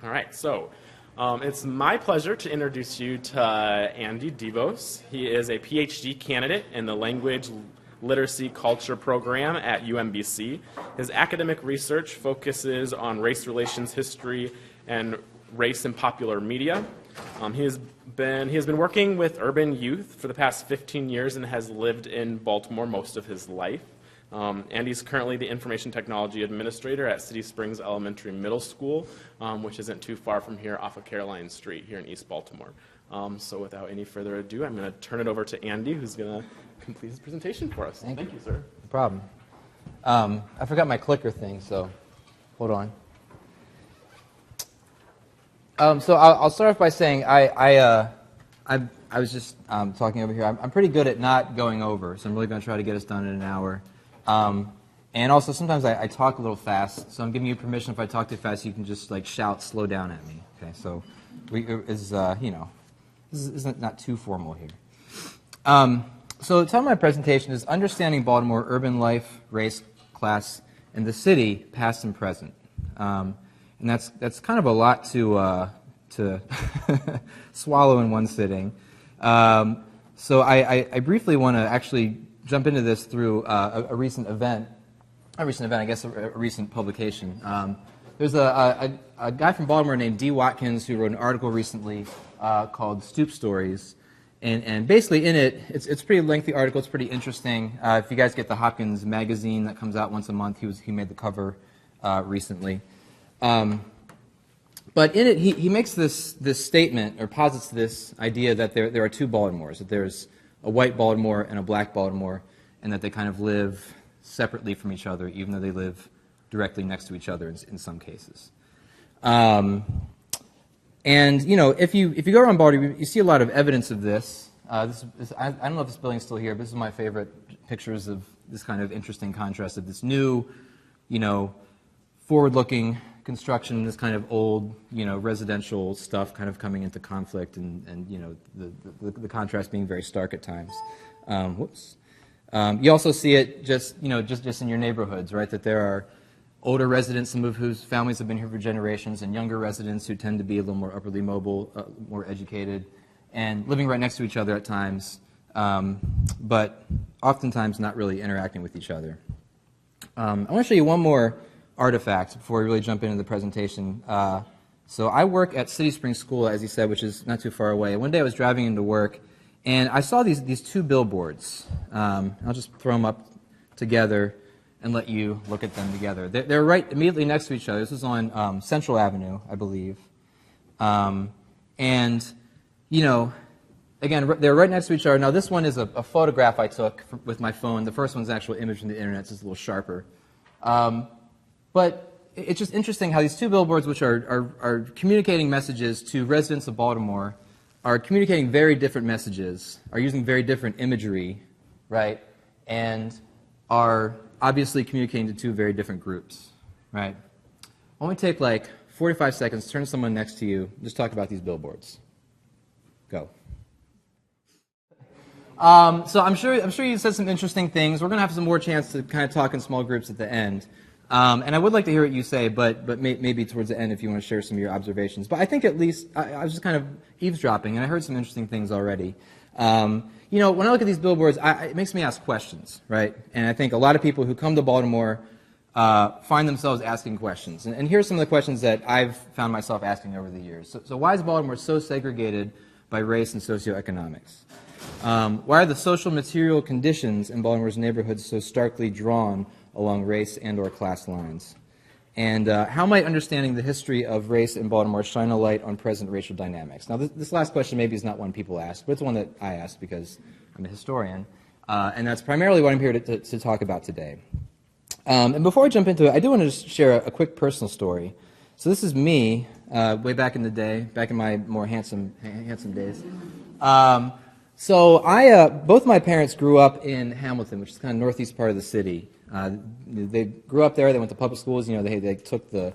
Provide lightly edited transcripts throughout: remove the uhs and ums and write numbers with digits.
All right, so it's my pleasure to introduce you to Andy DeVos. He is a PhD candidate in the Language Literacy Culture program at UMBC. His academic research focuses on race relations history and race in popular media. He has been working with urban youth for the past 15 years and has lived in Baltimore most of his life. Andy's currently the Information Technology Administrator at City Springs Elementary Middle School, which isn't too far from here off of Caroline Street here in East Baltimore. So without any further ado, I'm going to turn it over to Andy, who's going to complete his presentation for us. Thank you, sir. No problem. I forgot my clicker thing, so hold on. So I'll start off by saying I was just talking over here. I'm pretty good at not going over, so I'm really going to try to get us done in an hour. And also sometimes I talk a little fast, so I'm giving you permission if I talk too fast, you can just like shout, slow down at me. Okay, so this is not too formal here. So the title of my presentation is Understanding Baltimore: Urban Life, Race, Class, and the City, Past and Present. And that's kind of a lot to swallow in one sitting. So I briefly want to actually jump into this through a recent publication. There's a guy from Baltimore named D. Watkins who wrote an article recently called Stoop Stories. And basically in it, it's a pretty lengthy article. It's pretty interesting. If you guys get the Hopkins magazine that comes out once a month, he made the cover recently. But in it, he makes this statement, or posits this idea that there are two Baltimores, that there's a white Baltimore and a black Baltimore, and that they kind of live separately from each other, even though they live directly next to each other in some cases. And if you go around Baltimore, you see a lot of evidence of this. I don't know if this building's still here, but this is my favorite pictures of this kind of interesting contrast of this new, forward-looking construction, this kind of old, residential stuff kind of coming into conflict, and the contrast being very stark at times. You also see it just in your neighborhoods, right? That there are older residents, some of whose families have been here for generations, and younger residents who tend to be a little more upwardly mobile, more educated, and living right next to each other at times, but oftentimes not really interacting with each other. I want to show you one more artifact before we really jump into the presentation. So I work at City Springs School, as he said, which is not too far away. One day I was driving into work, and I saw these two billboards. I'll just throw them up together and let you look at them together. They're right immediately next to each other. This is on Central Avenue, I believe. Again, they're right next to each other. Now, this one is a photograph I took with my phone. The first one's an actual image from the internet. It's just a little sharper. But it's just interesting how these two billboards, which are communicating messages to residents of Baltimore, are communicating very different messages, are using very different imagery, right, and are obviously communicating to two very different groups, right? Only take like 45 seconds, turn to someone next to you, just talk about these billboards. Go. So I'm sure you said some interesting things. We're going to have some more chance to kind of talk in small groups at the end. And I would like to hear what you say, but maybe towards the end if you want to share some of your observations. But I think at least I was just kind of eavesdropping, and I heard some interesting things already. When I look at these billboards, it makes me ask questions, right? And I think a lot of people who come to Baltimore find themselves asking questions. And here's some of the questions that I've found myself asking over the years. So why is Baltimore so segregated by race and socioeconomics? Why are the social material conditions in Baltimore's neighborhoods so starkly drawn along race and or class lines? And how might understanding the history of race in Baltimore shine a light on present racial dynamics? Now, this last question maybe is not one people ask, but it's one that I ask because I'm a historian, and that's primarily what I'm here to talk about today. And before I jump into it, I do want to just share a quick personal story. So this is me way back in the day, back in my more handsome days. So both my parents grew up in Hamilton, which is kind of northeast part of the city. They grew up there. They went to public schools. They took the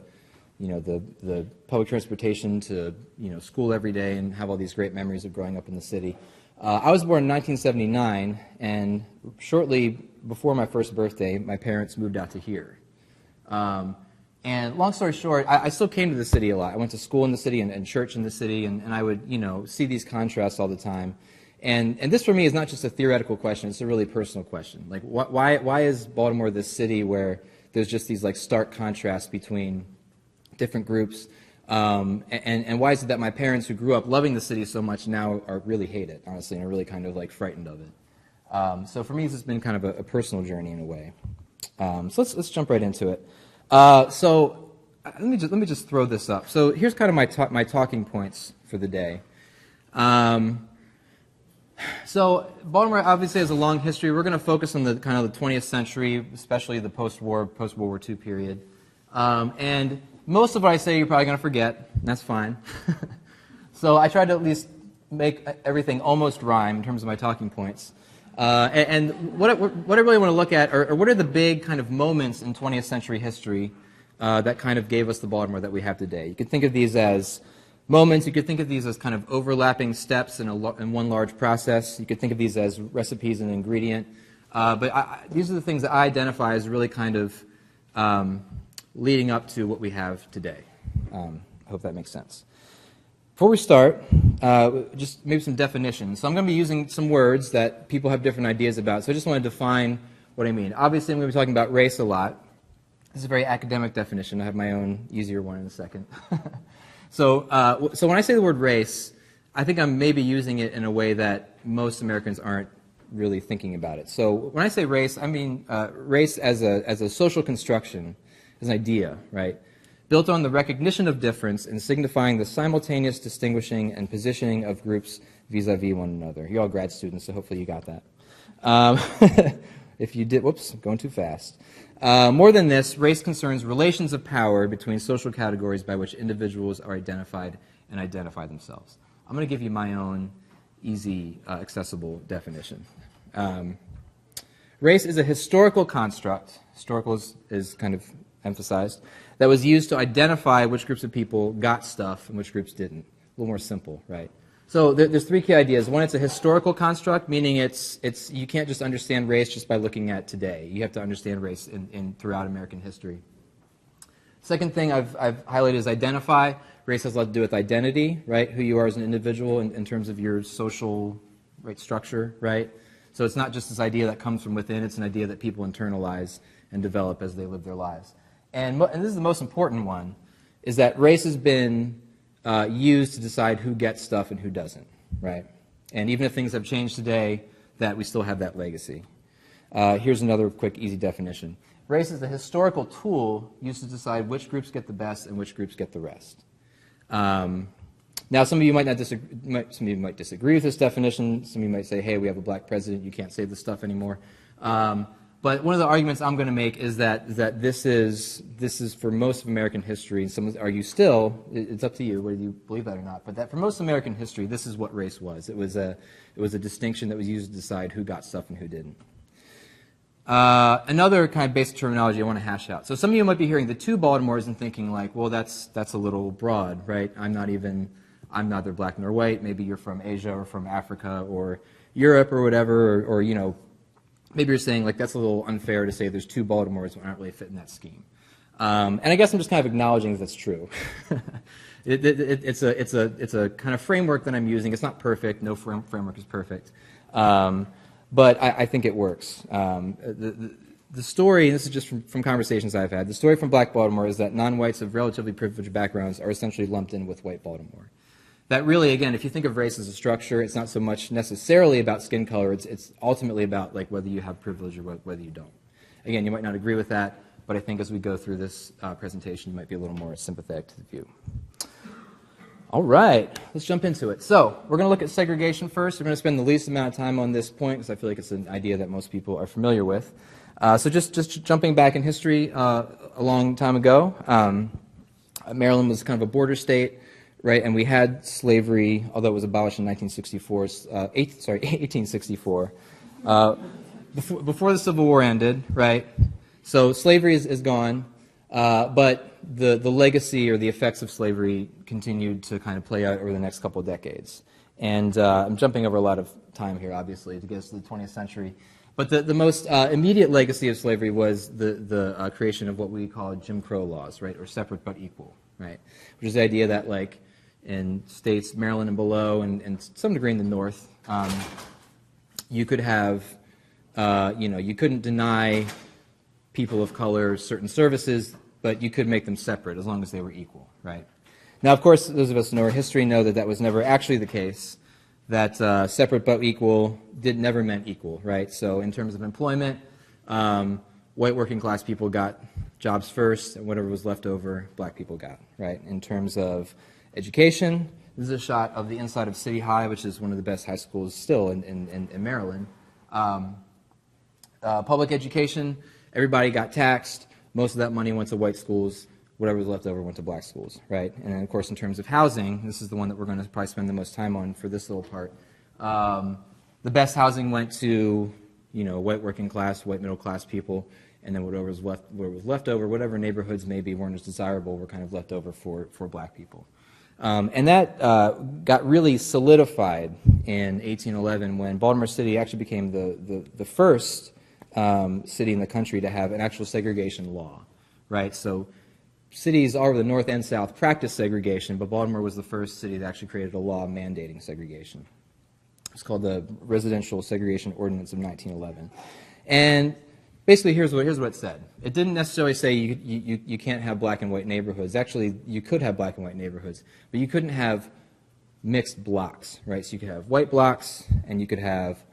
public transportation to school every day and have all these great memories of growing up in the city. I was born in 1979, and shortly before my first birthday, my parents moved out to here. And long story short, I still came to the city a lot. I went to school in the city and church in the city, and I would, see these contrasts all the time. And this for me is not just a theoretical question, it's a really personal question. Like, why is Baltimore this city where there's just these like stark contrasts between different groups? And why is it that my parents who grew up loving the city so much now really hate it, honestly, and are really kind of like frightened of it? So for me, this has been kind of a personal journey in a way. So let's jump right into it. So let me just throw this up. So here's kind of my talking points for the day. So Baltimore obviously has a long history. We're going to focus on the kind of the 20th century, especially the post-World War II period. And most of what I say you're probably going to forget, and that's fine. So I tried to at least make everything almost rhyme in terms of my talking points. And what I really want to look at are what are the big kind of moments in 20th century history that kind of gave us the Baltimore that we have today. You could think of these as moments. You could think of these as kind of overlapping steps in one large process. You could think of these as recipes and ingredient. But these are the things that I identify as really kind of leading up to what we have today. I hope that makes sense. Before we start, just maybe some definitions. So I'm going to be using some words that people have different ideas about. So I just want to define what I mean. Obviously, I'm going to be talking about race a lot. This is a very academic definition. I have my own easier one in a second. So when I say the word race, I think I'm maybe using it in a way that most Americans aren't really thinking about it. So when I say race, I mean race as a social construction, as an idea, right? Built on the recognition of difference and signifying the simultaneous distinguishing and positioning of groups vis-a-vis one another. You're all grad students, so hopefully you got that. If you did, whoops, going too fast. More than this, race concerns relations of power between social categories by which individuals are identified and identify themselves. I'm going to give you my own easy, accessible definition. Race is a historical construct, historical is kind of emphasized, that was used to identify which groups of people got stuff and which groups didn't. A little more simple, right? So there's three key ideas. One, it's a historical construct, meaning it's you can't just understand race just by looking at today. You have to understand race throughout American history. Second thing I've highlighted is identify. Race has a lot to do with identity, right? Who you are as an individual in terms of your social structure, right? So it's not just this idea that comes from within. It's an idea that people internalize and develop as they live their lives. And this is the most important one, is that race has been used to decide who gets stuff and who doesn't, right? And even if things have changed today, that we still have that legacy. Here's another quick, easy definition. Race is the historical tool used to decide which groups get the best and which groups get the rest. Now, some of you might disagree with this definition. Some of you might say, hey, we have a black president, you can't say this stuff anymore. But one of the arguments I'm going to make is that this is for most of American history, and some would argue still, it's up to you whether you believe that or not, but that for most of American history, this is what race was. It was a distinction that was used to decide who got stuff and who didn't. Another kind of basic terminology I want to hash out. So some of you might be hearing the two Baltimores and thinking like, well, that's a little broad, right? I'm neither black nor white. Maybe you're from Asia or from Africa or Europe or whatever, or maybe you're saying, like, that's a little unfair to say there's two Baltimores that aren't really fit in that scheme. And I guess I'm just kind of acknowledging that's true. It's a kind of framework that I'm using. It's not perfect. No framework is perfect. But I think it works. The story, and this is just from conversations I've had, the story from Black Baltimore is that non-whites of relatively privileged backgrounds are essentially lumped in with white Baltimore. That really, again, if you think of race as a structure, it's not so much necessarily about skin color. It's ultimately about like whether you have privilege or whether you don't. Again, you might not agree with that, but I think as we go through this presentation, you might be a little more sympathetic to the view. All right, let's jump into it. So we're going to look at segregation first. We're going to spend the least amount of time on this point because I feel like it's an idea that most people are familiar with. So just jumping back in history a long time ago, Maryland was kind of a border state. Right, and we had slavery, although it was abolished in 1864, before the Civil War ended, right? So slavery is gone, but the legacy or the effects of slavery continued to kind of play out over the next couple of decades. And I'm jumping over a lot of time here, obviously, to get us to the 20th century. But the most immediate legacy of slavery was the creation of what we call Jim Crow laws, right, or separate but equal, right, which is the idea that, like, in states, Maryland and below, and to some degree in the North, you could have, you couldn't deny people of color certain services, but you could make them separate as long as they were equal, right? Now, of course, those of us who know our history know that that was never actually the case, that separate but equal never meant equal, right? So in terms of employment, white working class people got jobs first, and whatever was left over, black people got, right? In terms of education, this is a shot of the inside of City High, which is one of the best high schools still in Maryland. Public education, everybody got taxed. Most of that money went to white schools. Whatever was left over went to black schools, right? And then, of course, in terms of housing, this is the one that we're going to probably spend the most time on for this little part. The best housing went to, white working class, white middle class people, and then whatever was left over, whatever neighborhoods maybe weren't as desirable, were kind of left over for black people. And that got really solidified in 1811 when Baltimore City actually became the first city in the country to have an actual segregation law, right? So cities all over the North and South practiced segregation, but Baltimore was the first city that actually created a law mandating segregation. It's called the Residential Segregation Ordinance of 1911. And basically, here's what it said. It didn't necessarily say you can't have black and white neighborhoods. Actually, you could have black and white neighborhoods, but you couldn't have mixed blocks, right? So you could have white blocks and you could have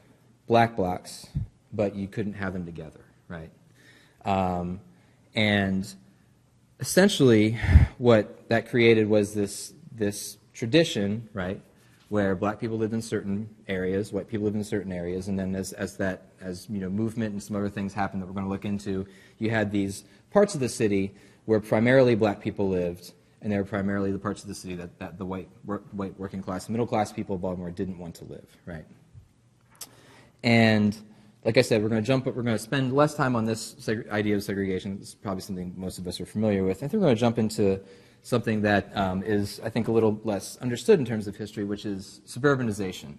black blocks, but you couldn't have them together, right? And essentially, what that created was this tradition, right, where black people lived in certain areas, white people lived in certain areas, and then as movement and some other things happened that we're going to look into, you had these parts of the city where primarily black people lived, and they were primarily the parts of the city that the white working class, middle class people of Baltimore didn't want to live, right? And like I said, we're going to spend less time on this idea of segregation. It's probably something most of us are familiar with. I think we're going to jump into something that is, I think, a little less understood in terms of history, which is suburbanization,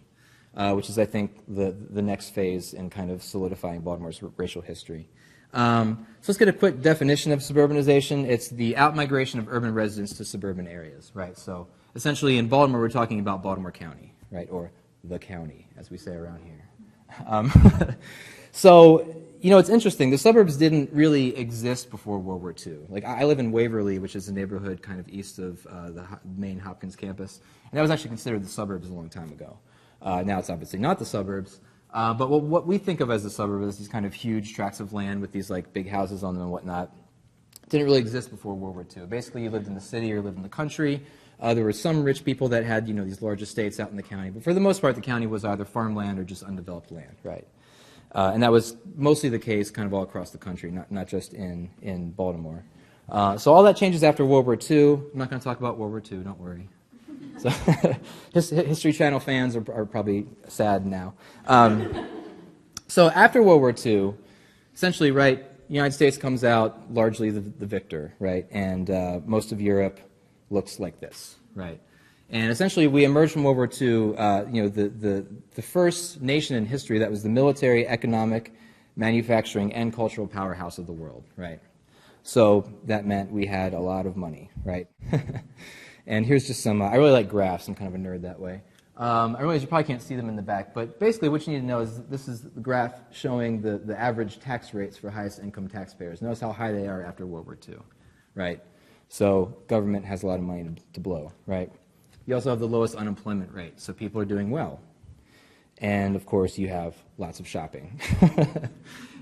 which is, I think, the next phase in kind of solidifying Baltimore's racial history. So let's get a quick definition of suburbanization. It's the outmigration of urban residents to suburban areas, right? So essentially in Baltimore, we're talking about Baltimore County, right, or the county, as we say around here. So, it's interesting. The suburbs didn't really exist before World War II. Like, I live in Waverly, which is a neighborhood kind of east of the main Hopkins campus, and that was actually considered the suburbs a long time ago. Now it's obviously not the suburbs, but what we think of as the suburbs is these kind of huge tracts of land with these, like, big houses on them and whatnot. Didn't really exist before World War II. Basically, you lived in the city or you lived in the country. There were some rich people that had, these large estates out in the county, but for the most part, the county was either farmland or just undeveloped land, right? And that was mostly the case kind of all across the country, not just in Baltimore. So all that changes after World War II. I'm not going to talk about World War II, don't worry. So History Channel fans are probably sad now. So after World War II, essentially, right, the United States comes out largely the victor, right? And most of Europe looks like this, right? And essentially, we emerged from World War II, the first nation in history that was the military, economic, manufacturing, and cultural powerhouse of the world, right? So that meant we had a lot of money, right? And here's just some, I really like graphs. I'm kind of a nerd that way. I realize you probably can't see them in the back, but basically what you need to know is this is the graph showing the average tax rates for highest income taxpayers. Notice how high they are after World War II, right? So government has a lot of money to blow, right? You also have the lowest unemployment rate, so people are doing well. And, of course, you have lots of shopping.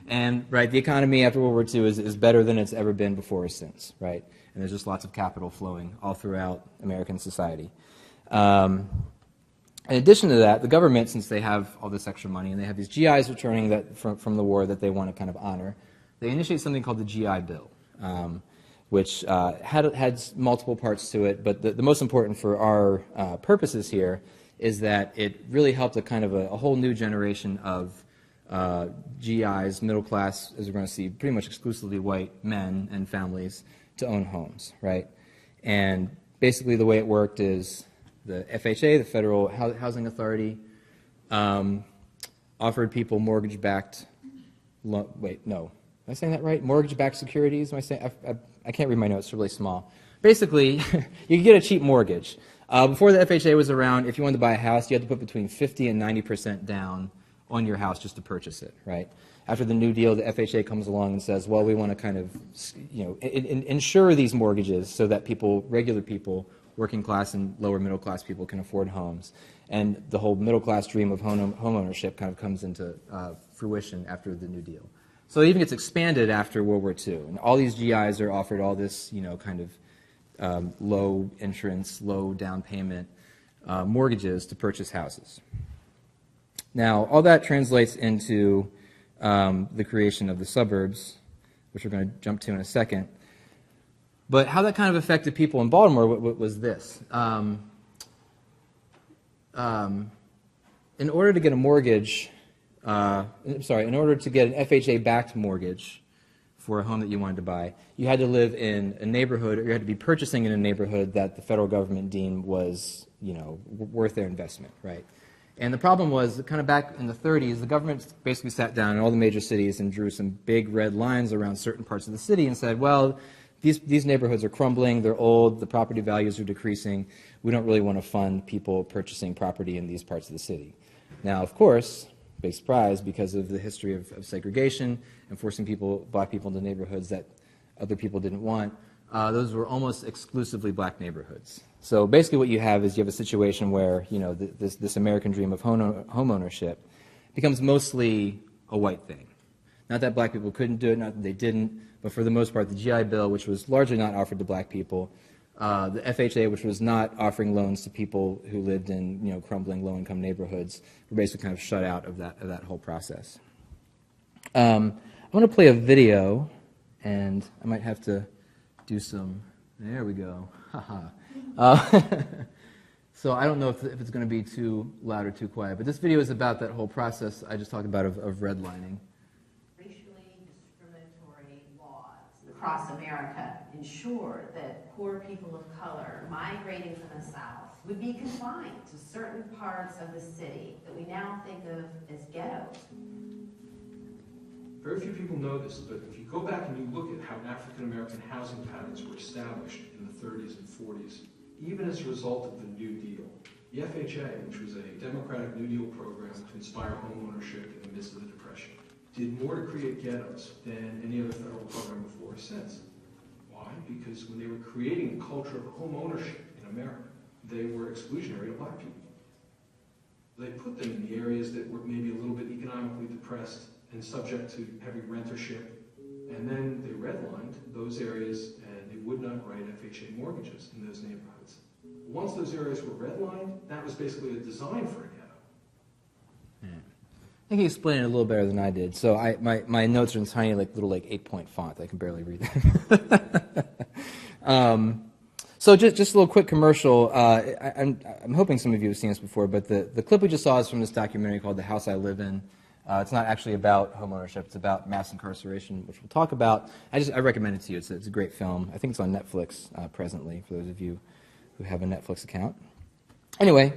And, right, the economy after World War II is better than it's ever been before or since, right? And there's just lots of capital flowing all throughout American society. In addition to that, the government, since they have all this extra money and they have these GIs returning from the war that they want to kind of honor, they initiate something called the GI Bill. Which had multiple parts to it, but the most important for our purposes here is that it really helped a kind of a whole new generation of GIs, middle class, as we're going to see, pretty much exclusively white men and families to own homes, right? And basically the way it worked is the FHA, the Federal Housing Authority, offered people mortgage-backed wait, no. Am I saying that right? Mortgage-backed securities? Am I saying? I can't read my notes, they're really small. Basically, you could get a cheap mortgage. Before the FHA was around, if you wanted to buy a house, you had to put between 50 and 90% down on your house just to purchase it, right? After the New Deal, the FHA comes along and says, well, we want to kind of, insure these mortgages so that people, regular people, working class and lower middle class people can afford homes. And the whole middle class dream of home ownership kind of comes into fruition after the New Deal. So it even gets expanded after World War II. And all these GIs are offered all this, kind of low insurance, low down payment mortgages to purchase houses. Now, all that translates into the creation of the suburbs, which we're going to jump to in a second. But how that kind of affected people in Baltimore was this. In order to get a mortgage, in order to get an FHA-backed mortgage for a home that you wanted to buy, you had to live in a neighborhood, or you had to be purchasing in a neighborhood that the federal government deemed was, worth their investment, right? And the problem was, kind of back in the 30s, the government basically sat down in all the major cities and drew some big red lines around certain parts of the city and said, well, these neighborhoods are crumbling, they're old, the property values are decreasing, we don't really want to fund people purchasing property in these parts of the city. Now, of course, big surprise, because of the history of segregation and forcing black people into neighborhoods that other people didn't want, those were almost exclusively black neighborhoods. So basically what you have is you have a situation where, this American dream of home ownership becomes mostly a white thing. Not that black people couldn't do it, not that they didn't, but for the most part, the GI Bill, which was largely not offered to black people, the FHA, which was not offering loans to people who lived in, crumbling low-income neighborhoods, were basically kind of shut out of that whole process. I want to play a video, and I might have to do some. There we go. So I don't know if it's going to be too loud or too quiet, but this video is about that whole process I just talked about of redlining. Racially discriminatory laws across America ensure that poor people of color migrating from the South would be confined to certain parts of the city that we now think of as ghettos. Very few people know this, but if you go back and you look at how African American housing patterns were established in the 30s and 40s, even as a result of the New Deal, the FHA, which was a Democratic New Deal program to inspire home ownership in the midst of the Depression, did more to create ghettos than any other federal program before or since. Why? Because when they were creating a culture of home ownership in America, they were exclusionary to black people. They put them in the areas that were maybe a little bit economically depressed and subject to heavy rentership, and then they redlined those areas and they would not write FHA mortgages in those neighborhoods. Once those areas were redlined, that was basically a design for a ghetto. I think he explained it a little better than I did. So my notes are in tiny, little 8-point font. I can barely read them. So just a little quick commercial. I'm hoping some of you have seen this before, but the clip we just saw is from this documentary called The House I Live In. It's not actually about homeownership. It's about mass incarceration, which we'll talk about. I recommend it to you. It's a great film. I think it's on Netflix presently, for those of you who have a Netflix account. Anyway,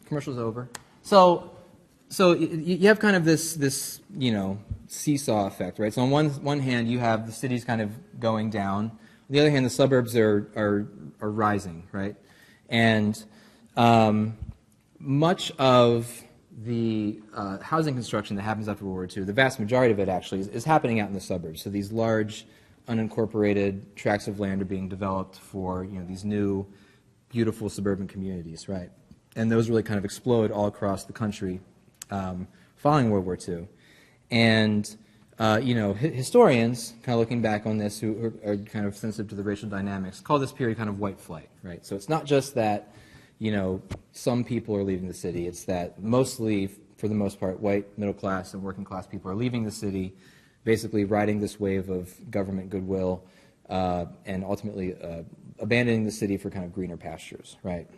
commercial's over. So you have kind of this seesaw effect, right? So on one hand, you have the cities kind of going down. On the other hand, the suburbs are rising, right? And much of the housing construction that happens after World War II, the vast majority of it actually is happening out in the suburbs. So these large, unincorporated tracts of land are being developed for these new, beautiful suburban communities, right? And those really kind of explode all across the country following World War II. And historians, kind of looking back on this, who are kind of sensitive to the racial dynamics, call this period kind of white flight, right? So it's not just that some people are leaving the city. It's that mostly, for the most part, white, middle class, and working class people are leaving the city, basically riding this wave of government goodwill, and ultimately abandoning the city for kind of greener pastures, right?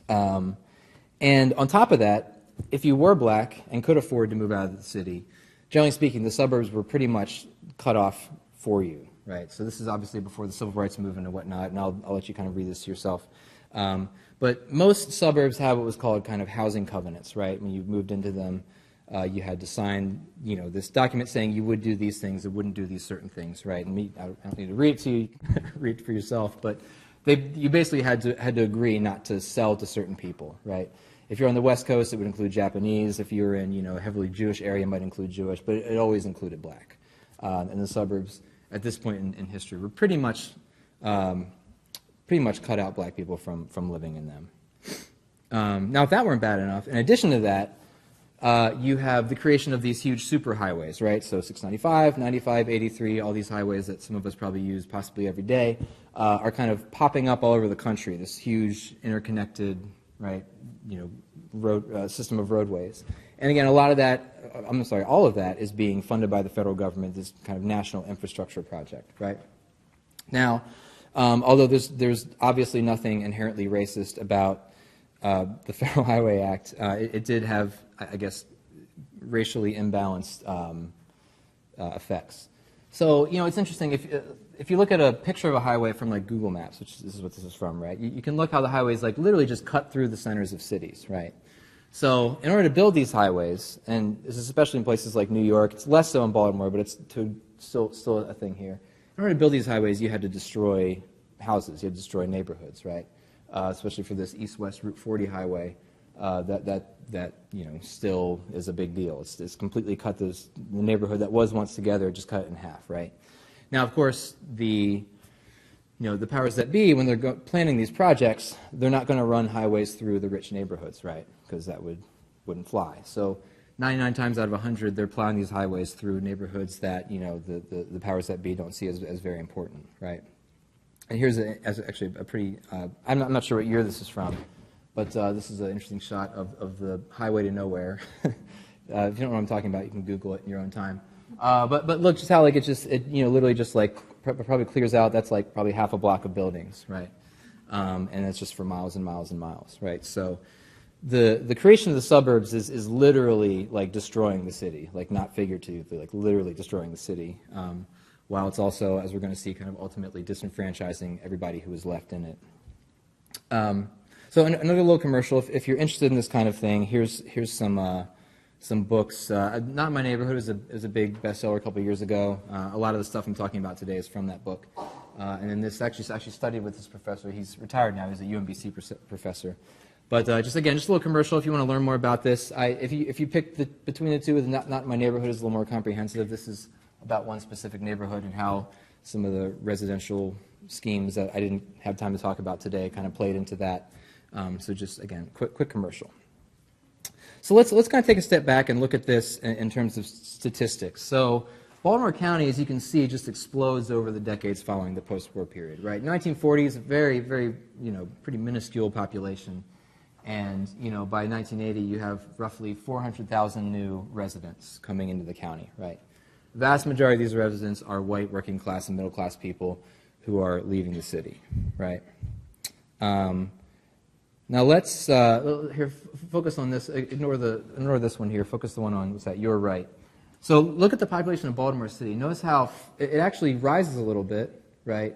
And on top of that, if you were black and could afford to move out of the city, generally speaking, the suburbs were pretty much cut off for you, right? So this is obviously before the civil rights movement and whatnot, and I'll let you kind of read this yourself. But most suburbs have what was called kind of housing covenants, right? When you moved into them, You had to sign, this document saying you would do these things and wouldn't do these certain things, right? And I don't need to read it to you, read it for yourself, but you basically had to agree not to sell to certain people, right? If you're on the West Coast, it would include Japanese. If you're in, a heavily Jewish area, it might include Jewish, but it always included black. And the suburbs, at this point in history, were pretty much cut out black people from living in them. Now, if that weren't bad enough, in addition to that, you have the creation of these huge superhighways, right? So 695, 95, 83, all these highways that some of us probably use possibly every day are kind of popping up all over the country, this huge interconnected, right, road system of roadways. And again, all of that is being funded by the federal government, this kind of national infrastructure project, right? Now, although there's obviously nothing inherently racist about the Federal Highway Act, it did have, I guess, racially imbalanced effects. So, it's interesting, if you look at a picture of a highway from like Google Maps, which this is what this is from, right? You can look how the highways like literally just cut through the centers of cities, right? So in order to build these highways, and this is especially in places like New York, it's less so in Baltimore, but it's still a thing here. In order to build these highways, you had to destroy houses, you had to destroy neighborhoods, right? Especially for this east-west Route 40 highway, that still is a big deal. It's completely cut the neighborhood that was once together, just cut it in half, right? Now, of course, the powers that be, when they're planning these projects, they're not going to run highways through the rich neighborhoods, right? Because that wouldn't fly. So 99 times out of 100, they're plowing these highways through neighborhoods that the powers that be don't see as very important, right? And here's actually a pretty, I'm not sure what year this is from, but this is an interesting shot of the highway to nowhere. If you don't know what I'm talking about, you can Google it in your own time. But look just how like it literally just like probably clears out. That's like probably half a block of buildings, right? And it's just for miles and miles and miles, right? So the creation of the suburbs is literally like destroying the city, like not figuratively, like literally destroying the city. While it's also, as we're going to see, kind of ultimately disenfranchising everybody who is left in it. So another little commercial. If you're interested in this kind of thing, here's some books. Not My Neighborhood is a big bestseller a couple of years ago. A lot of the stuff I'm talking about today is from that book. And then this actually studied with this professor. He's retired now. He's a UMBC professor. But just a little commercial if you want to learn more about this. If you pick between the two, Not My Neighborhood is a little more comprehensive. This is about one specific neighborhood and how some of the residential schemes that I didn't have time to talk about today kind of played into that. So just, again, quick commercial. So let's kind of take a step back and look at this in terms of statistics. So Baltimore County, as you can see, just explodes over the decades following the post-war period, right? 1940s, a very, very, pretty minuscule population. And, by 1980, you have roughly 400,000 new residents coming into the county, right? The vast majority of these residents are white, working class, and middle class people who are leaving the city, right? Now let's here focus on this. Ignore this one here. Focus the one on what's that? Your right. So look at the population of Baltimore City. Notice how it actually rises a little bit, right?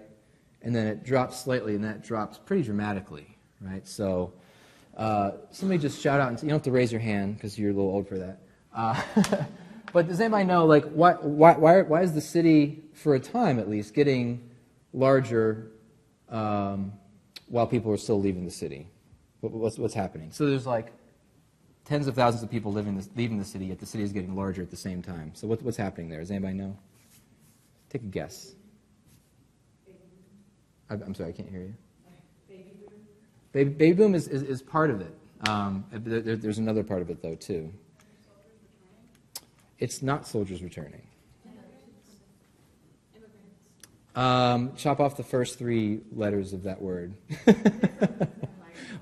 And then it drops slightly, and that drops pretty dramatically, right? So somebody just shout out, and you don't have to raise your hand because you're a little old for that. But does anybody know, like, why is the city, for a time at least, getting larger while people are still leaving the city? What's happening? So there's like tens of thousands of people leaving the city, yet the city is getting larger at the same time. So what's happening there? Does anybody know? Take a guess. I'm sorry, I can't hear you. Baby boom is part of it. There's another part of it, though, too. It's not soldiers returning. Chop off the first three letters of that word.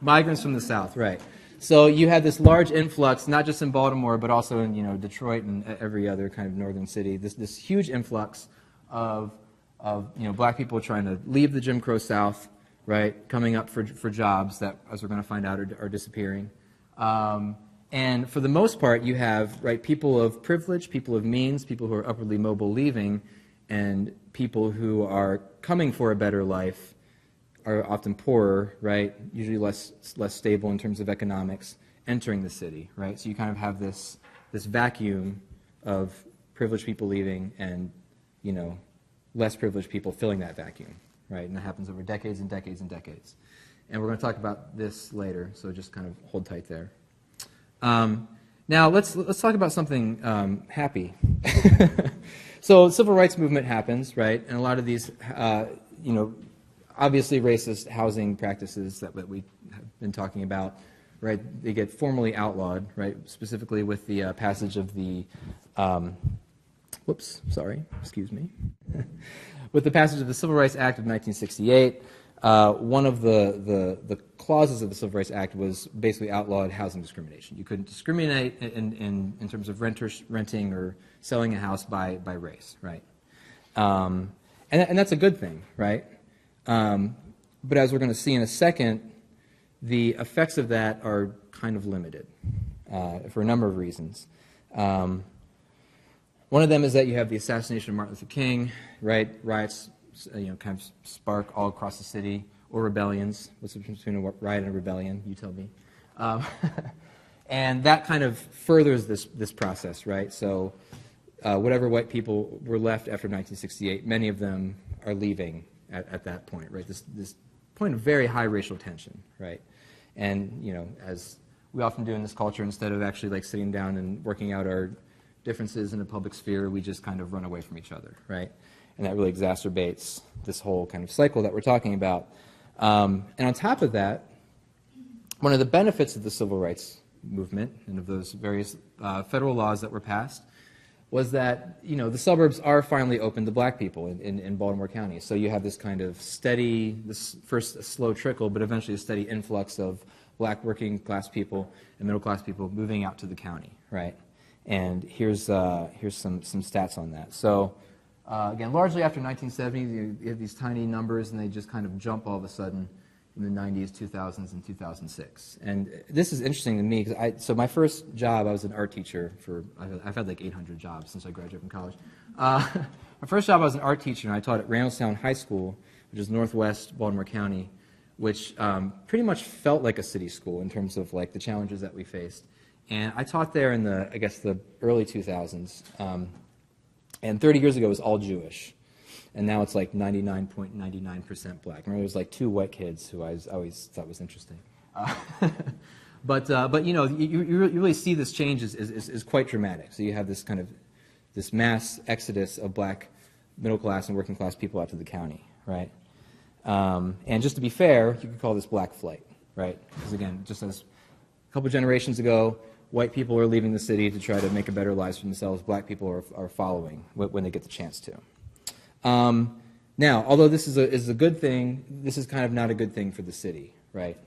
Migrants from the South, right. So you had this large influx, not just in Baltimore, but also in Detroit and every other kind of northern city. This huge influx of black people trying to leave the Jim Crow South, right, coming up for jobs that, as we're going to find out, are disappearing. And for the most part, you have people of privilege, people of means, people who are upwardly mobile leaving, and people who are coming for a better life are often poorer, right? Usually less stable in terms of economics, entering the city, right? So you kind of have this this vacuum of privileged people leaving and, you know, less privileged people filling that vacuum, right? And that happens over decades and decades and decades. And we're going to talk about this later, so just kind of hold tight there. Now let's talk about something happy. So the civil rights movement happens, right? And a lot of these, you know, obviously racist housing practices that we have been talking about, right? They get formally outlawed, right? Specifically with the passage of the, with the passage of the Civil Rights Act of 1968. One of the clauses of the Civil Rights Act was basically outlawed housing discrimination. You couldn't discriminate in terms of renting or selling a house by race, right? And that's a good thing, right? But as we're going to see in a second, the effects of that are kind of limited for a number of reasons. One of them is that you have the assassination of Martin Luther King, right? Riots, you know, kind of spark all across the city, or rebellions. What's the difference between a riot and a rebellion? You tell me. And that kind of furthers this process, right? So whatever white people were left after 1968, many of them are leaving at that point, right? This point of very high racial tension, right? And, you know, as we often do in this culture, instead of actually like sitting down and working out our differences in a public sphere, we just kind of run away from each other, right? And that really exacerbates this whole kind of cycle that we're talking about. And on top of that, one of the benefits of the civil rights movement and of those various federal laws that were passed was that, you know, the suburbs are finally open to black people in Baltimore County. So you have this kind of steady, this first a slow trickle, but eventually a steady influx of black working class people and middle class people moving out to the county, right? And here's some stats on that. So again, largely after 1970, you have these tiny numbers, and they just kind of jump all of a sudden in the 90s, 2000s, and 2006. And this is interesting to me, because so my first job, I was an art teacher for, I've had like 800 jobs since I graduated from college. My first job, I was an art teacher, and I taught at Reynoldstown High School, which is northwest Baltimore County, which pretty much felt like a city school in terms of like the challenges that we faced. And I taught there in the, I guess, the early 2000s. And 30 years ago, it was all Jewish. And now it's like 99.99% black. Remember, there was like 2 white kids who I always thought was interesting. But you know, you really see this change is quite dramatic. So you have this kind of, this mass exodus of black middle class and working class people out to the county, right? And just to be fair, you could call this black flight, right? Because again, just as a couple generations ago, white people are leaving the city to try to make a better lives for themselves. Black people are following when they get the chance to. Now, although this is a good thing, this is kind of not a good thing for the city, right?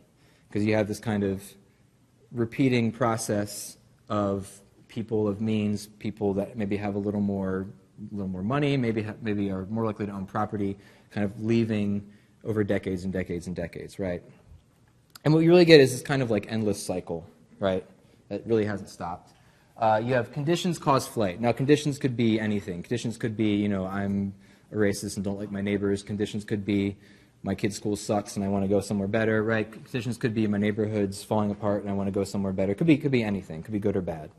Because you have this kind of repeating process of people of means, people that maybe have a little more money, maybe are more likely to own property, kind of leaving over decades and decades and decades, right? And what you really get is this kind of like endless cycle, right? That really hasn't stopped. You have conditions cause flight. Now, conditions could be anything. Conditions could be, you know, I'm a racist and don't like my neighbors. Conditions could be my kid's school sucks and I want to go somewhere better, right? Conditions could be my neighborhood's falling apart and I want to go somewhere better. Could be anything. Could be good or bad.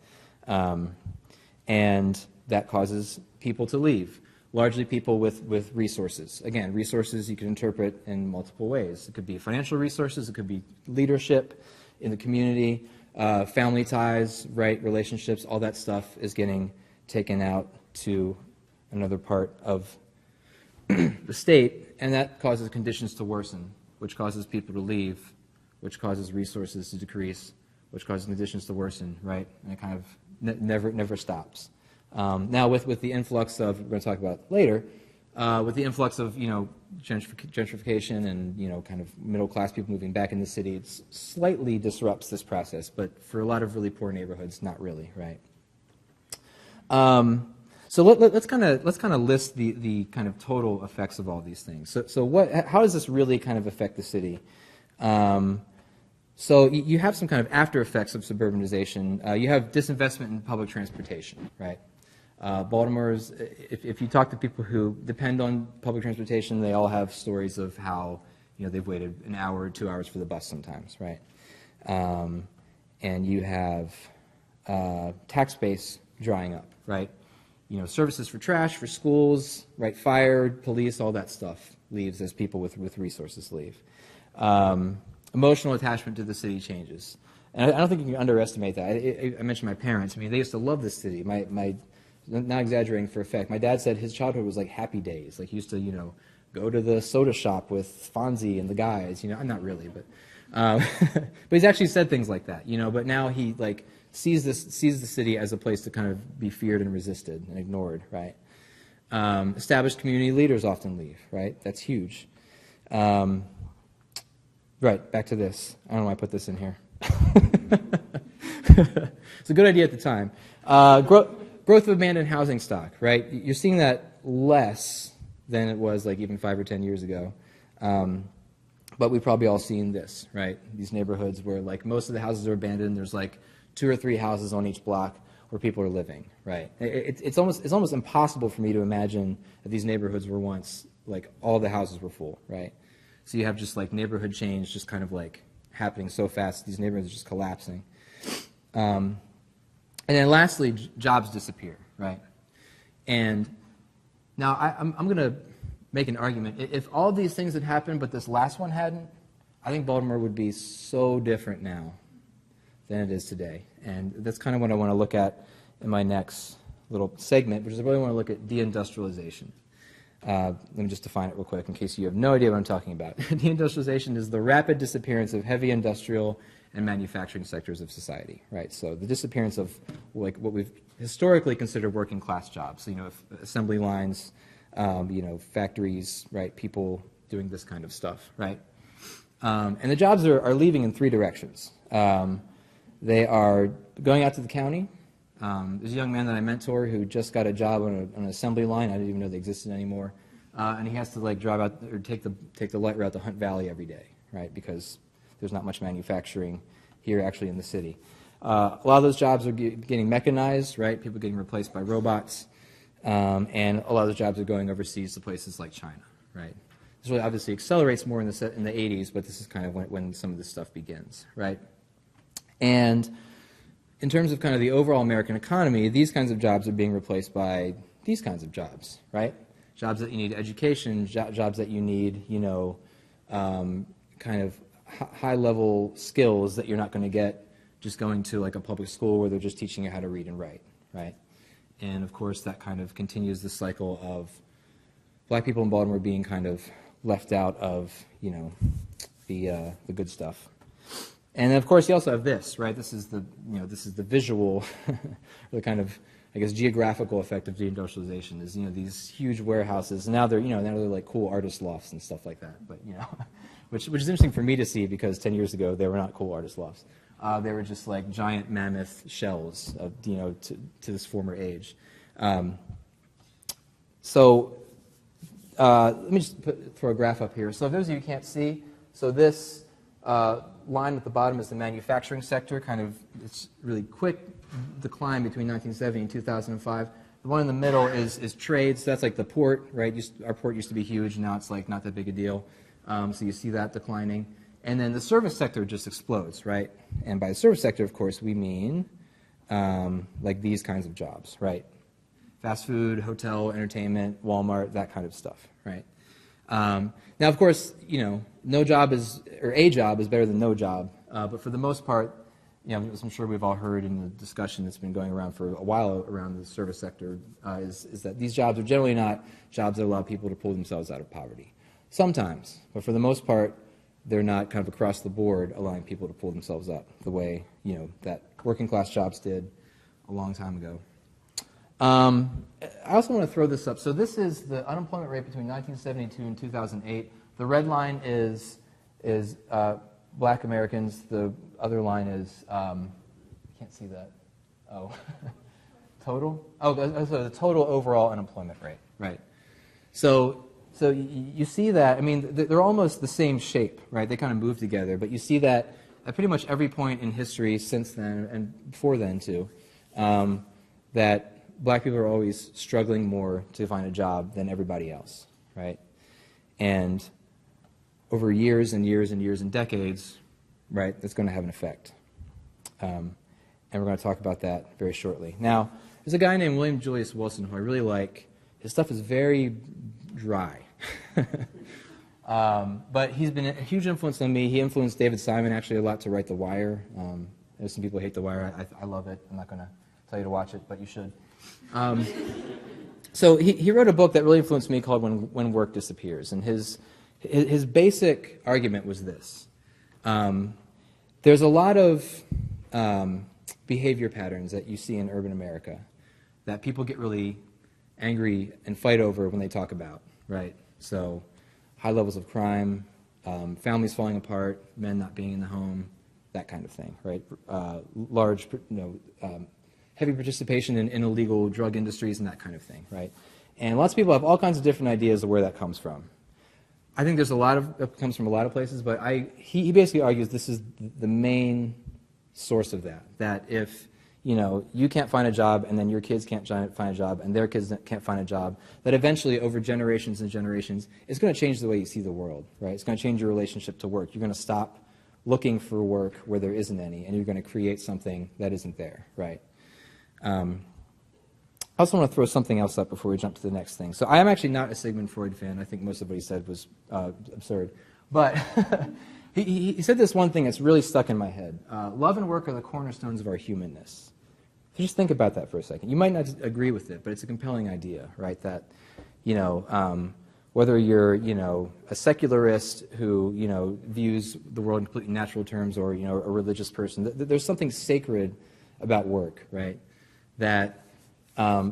And that causes people to leave. Largely people with resources. Again, resources you can interpret in multiple ways. It could be financial resources. It could be leadership in the community. Family ties, right, relationships, all that stuff is getting taken out to another part of the state, and that causes conditions to worsen, which causes people to leave, which causes resources to decrease, which causes conditions to worsen, right? And it kind of never stops. Now, with the influx of, we're going to talk about later, with the influx of, you know, gentrification and, you know, kind of middle class people moving back in the city, it slightly disrupts this process, but for a lot of really poor neighborhoods, not really, right? So let's kind of list the kind of total effects of all these things. So how does this really kind of affect the city? So you have some kind of after effects of suburbanization. You have disinvestment in public transportation, right? Baltimore's, if you talk to people who depend on public transportation, they all have stories of how, you know, they've waited an hour or 2 hours for the bus sometimes, right? And you have tax base drying up, right? You know, services for trash, for schools, right? Fire, police, all that stuff leaves as people with resources leave. Emotional attachment to the city changes. And I don't think you can underestimate that. I mentioned my parents. I mean, they used to love this city. Not exaggerating for effect, my dad said his childhood was like happy days. Like he used to, you know, go to the soda shop with Fonzie and the guys. You know, not really, but but he's actually said things like that. You know, but now he like sees the city as a place to kind of be feared and resisted and ignored, right? Established community leaders often leave, right? That's huge. Right, back to this. I don't know why I put this in here. It's a good idea at the time. Growth of abandoned housing stock, right? You're seeing that less than it was like even 5 or 10 years ago. But we've probably all seen this, right? These neighborhoods where like most of the houses are abandoned. There's like 2 or 3 houses on each block where people are living, right? It's almost impossible for me to imagine that these neighborhoods were once like all the houses were full, right? So you have just like neighborhood change just kind of like happening so fast. These neighborhoods are just collapsing. And then lastly, jobs disappear, right? And now I'm going to make an argument. If all these things had happened but this last one hadn't, I think Baltimore would be so different now than it is today. And that's kind of what I want to look at in my next little segment, which is I really want to look at deindustrialization. Let me just define it real quick in case you have no idea what I'm talking about. Deindustrialization is the rapid disappearance of heavy industrial and manufacturing sectors of society, right? So the disappearance of like what we've historically considered working class jobs, you know, assembly lines, you know, factories, right? People doing this kind of stuff, right? And the jobs are leaving in 3 directions. They are going out to the county. There's a young man that I mentor who just got a job on an assembly line. I didn't even know they existed anymore. And he has to like drive out or take the light route to Hunt Valley every day, right? Because there's not much manufacturing here actually in the city. A lot of those jobs are getting mechanized, right? People getting replaced by robots. And a lot of those jobs are going overseas to places like China, right? This really obviously accelerates more in the 80s, but this is kind of when some of this stuff begins, right? And in terms of kind of the overall American economy, these kinds of jobs are being replaced by these kinds of jobs, right? Jobs that you need education, jobs that you need, you know, kind of high-level skills that you're not going to get just going to like a public school where they're just teaching you how to read and write, right? And of course, that kind of continues the cycle of black people in Baltimore being kind of left out of, you know, the good stuff. And then, of course, you also have this, right? This is the visual, the kind of, I guess, geographical effect of deindustrialization. Is, you know, these huge warehouses. Now they're like cool artist lofts and stuff like that. But you know, which is interesting for me to see because 10 years ago they were not cool artist lofts. They were just like giant mammoth shells of, you know, to this former age. So let me just throw a graph up here. So for those of you who can't see, so this line at the bottom is the manufacturing sector, kind of it's really quick decline between 1970 and 2005. The one in the middle is trade, so that's like the port, right? Our port used to be huge, now it's like not that big a deal. So you see that declining. And then the service sector just explodes, right? And by the service sector, of course, we mean like these kinds of jobs, right? Fast food, hotel, entertainment, Walmart, that kind of stuff, right? Now, of course, you know, a job is better than no job. But for the most part, you know, as I'm sure we've all heard in the discussion that's been going around for a while around the service sector, is that these jobs are generally not jobs that allow people to pull themselves out of poverty. Sometimes, but for the most part, they're not kind of across the board allowing people to pull themselves up the way, you know, that working class jobs did a long time ago. I also want to throw this up. So this is the unemployment rate between 1972 and 2008. The red line is black Americans. The other line is, I can't see that. Oh, total? Oh, so the total overall unemployment rate, right. So you see that, I mean, they're almost the same shape, right? They kind of move together, but you see that at pretty much every point in history since then, and before then too, that black people are always struggling more to find a job than everybody else, right? And over years and years and years and decades, right, that's going to have an effect. And and we're going to talk about that very shortly. Now, there's a guy named William Julius Wilson who I really like. His stuff is very dry. But he's been a huge influence on me. He influenced David Simon actually a lot to write The Wire. There's some people who hate The Wire. I love it. I'm not going to tell you to watch it, but you should. So he wrote a book that really influenced me called When Work Disappears. And his basic argument was this. There's a lot of behavior patterns that you see in urban America that people get really angry and fight over when they talk about, right? So high levels of crime, families falling apart, men not being in the home, that kind of thing, right? Large, heavy participation in illegal drug industries and that kind of thing, right? And lots of people have all kinds of different ideas of where that comes from. I think there's it comes from a lot of places, but he basically argues this is the main source of that if, you can't find a job and then your kids can't find a job and their kids can't find a job, that eventually over generations and generations, it's going to change the way you see the world, right? It's going to change your relationship to work. You're going to stop looking for work where there isn't any, and you're going to create something that isn't there, right? I also want to throw something else up before we jump to the next thing. So I am actually not a Sigmund Freud fan. I think most of what he said was absurd. But he said this one thing that's really stuck in my head. Love and work are the cornerstones of our humanness. So just think about that for a second. You might not agree with it, but it's a compelling idea, right? That, whether you're, a secularist who, views the world in completely natural terms or, a religious person, there's something sacred about work, right? That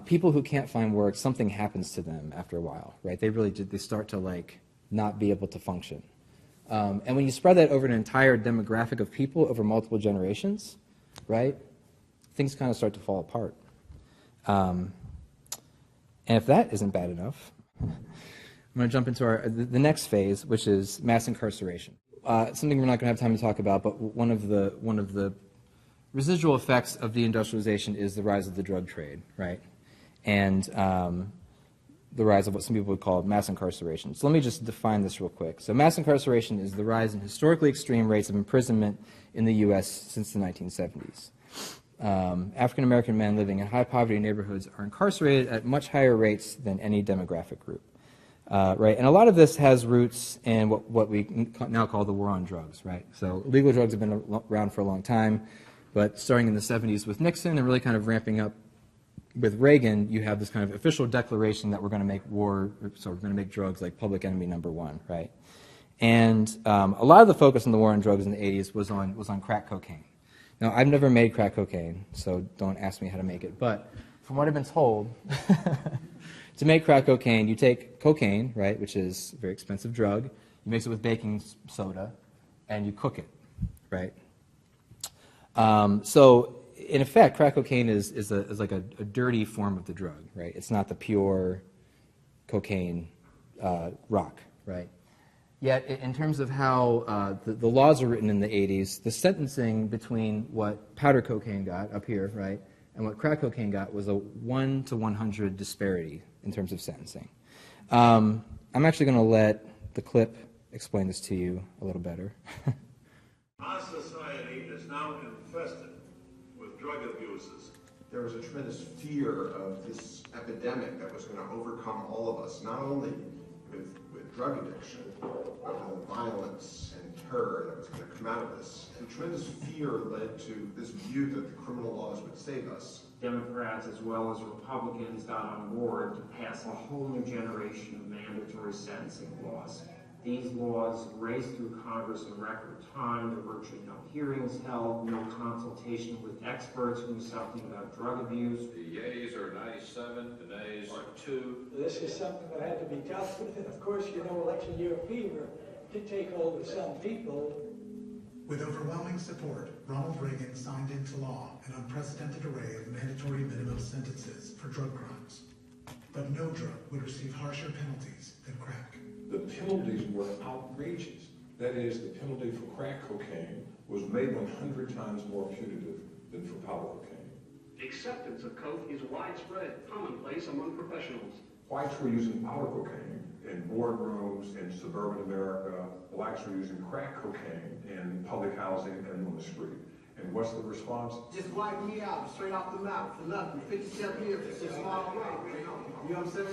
people who can't find work, something happens to them after a while, right? They start to, not be able to function. And when you spread that over an entire demographic of people over multiple generations, right, things kind of start to fall apart. And if that isn't bad enough, I'm going to jump into the next phase, which is mass incarceration. Something we're not going to have time to talk about, but one of the residual effects of deindustrialization is the rise of the drug trade, right? And the rise of what some people would call mass incarceration. So let me just define this real quick. So mass incarceration is the rise in historically extreme rates of imprisonment in the U.S. since the 1970s. African American men living in high poverty neighborhoods are incarcerated at much higher rates than any demographic group. Right, and a lot of this has roots in what we now call the war on drugs, right? So illegal drugs have been around for a long time, but starting in the 70s with Nixon and really kind of ramping up with Reagan, you have this kind of official declaration that we're going to make we're going to make drugs like public enemy number one, right? And a lot of the focus on the war on drugs in the 80s was on crack cocaine. Now, I've never made crack cocaine, so don't ask me how to make it, but from what I've been told, to make crack cocaine, you take cocaine, right, which is a very expensive drug, you mix it with baking soda, and you cook it, right? So, in effect, crack cocaine is like a dirty form of the drug, right? It's not the pure cocaine rock, right? Yet, in terms of how the laws were written in the 80s, the sentencing between what powder cocaine got up here, right, and what crack cocaine got was a 1 to 100 disparity in terms of sentencing. I'm actually going to let the clip explain this to you a little better. Our society is now infested with drug abusers. There was a tremendous fear of this epidemic that was going to overcome all of us, not only with drug addiction, but with the violence and terror that was going to come out of this. And tremendous fear led to this view that the criminal laws would save us. Democrats as well as Republicans got on board to pass a whole new generation of mandatory sentencing laws. These laws raced through Congress in record time. There were virtually no hearings held, no consultation with experts who knew something about drug abuse. The yeas are 97, the nays are 2. This is something that had to be dealt with, and of course, election year fever did take hold of some people. With overwhelming support, Ronald Reagan signed into law an unprecedented array of mandatory minimum sentences for drug crimes. But no drug would receive harsher penalties than crack. The penalties were outrageous. That is, the penalty for crack cocaine was made 100 times more punitive than for powder cocaine. Acceptance of coke is widespread, commonplace among professionals. Whites were using powder cocaine in boardrooms in suburban America. Blacks were using crack cocaine in public housing and on the street. And what's the response? Just wipe me out, straight off the map, for nothing. 57 years, it's just small way, you know what I'm saying?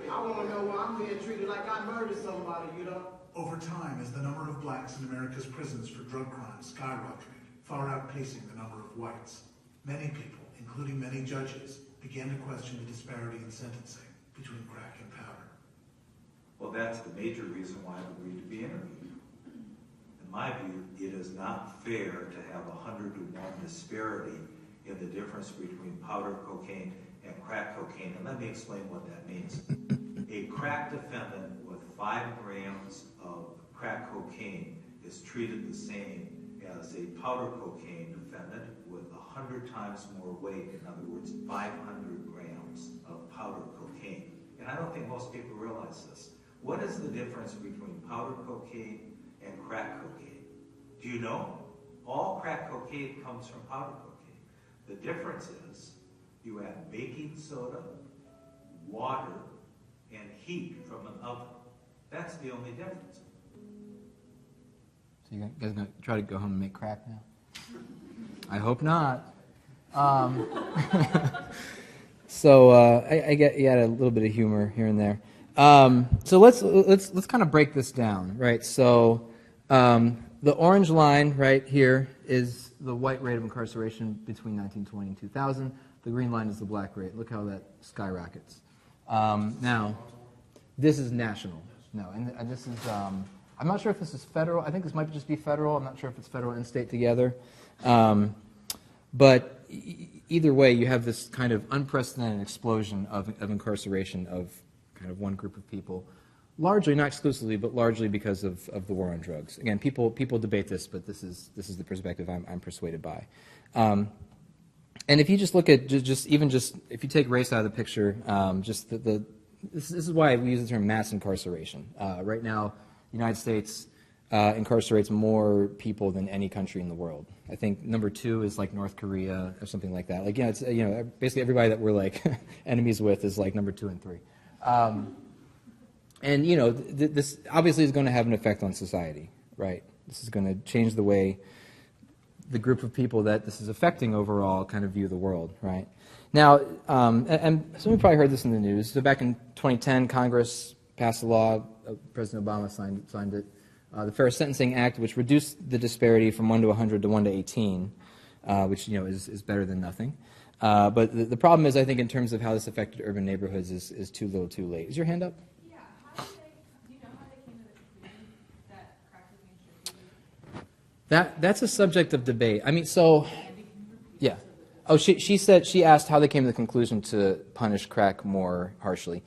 I want to know why I'm being treated like I murdered somebody, you know? Over time, as the number of blacks in America's prisons for drug crimes skyrocketed, far outpacing the number of whites, many people, including many judges, began to question the disparity in sentencing between crack and powder. Well, that's the major reason why I've agreed to be interviewed. In my view, it is not fair to have a 100-to-1 disparity in the difference between powder cocaine and crack cocaine. And let me explain what that means. A crack defendant with 5 grams of crack cocaine is treated the same as a powder cocaine defendant with 100 times more weight, in other words, 500 grams of powder cocaine. And I don't think most people realize this. What is the difference between powder cocaine and crack cocaine? Do you know? All crack cocaine comes from powder cocaine. The difference is you add baking soda, water, and heat from an oven. That's the only difference. So you guys gonna try to go home and make crack now? I hope not. So I get you had a little bit of humor here and there. So let's kind of break this down, right? So the orange line right here is the white rate of incarceration between 1920 and 2000. The green line is the black rate. Look how that skyrockets. Now, this is national. No, and this is, I'm not sure if this is federal. I think this might just be federal. I'm not sure if it's federal and state together. But either way, you have this kind of unprecedented explosion of incarceration of kind of one group of people, largely, not exclusively, but largely because of the war on drugs. Again, people debate this, but this is the perspective I'm persuaded by. And if you just look at just if you take race out of the picture, this is why we use the term mass incarceration. Right now, the United States incarcerates more people than any country in the world. I think number 2 is like North Korea or something like that. Like, it's basically everybody that we're like enemies with is like number 2 and 3. And this obviously is going to have an effect on society, right? This is going to change the way the group of people that this is affecting overall kind of view the world, right? Now, and some of you probably heard this in the news. So back in 2010, Congress passed a law. President Obama signed it. The Fair Sentencing Act, which reduced the disparity from 1 to 100 to 1 to 18, which is better than nothing. But the problem is, I think, in terms of how this affected urban neighborhoods, is too little, too late. Is your hand up? Yeah. Do you know how they came to the conclusion that crack cocaine should be? That's a subject of debate. I mean, so yeah. Oh, she asked how they came to the conclusion to punish crack more harshly.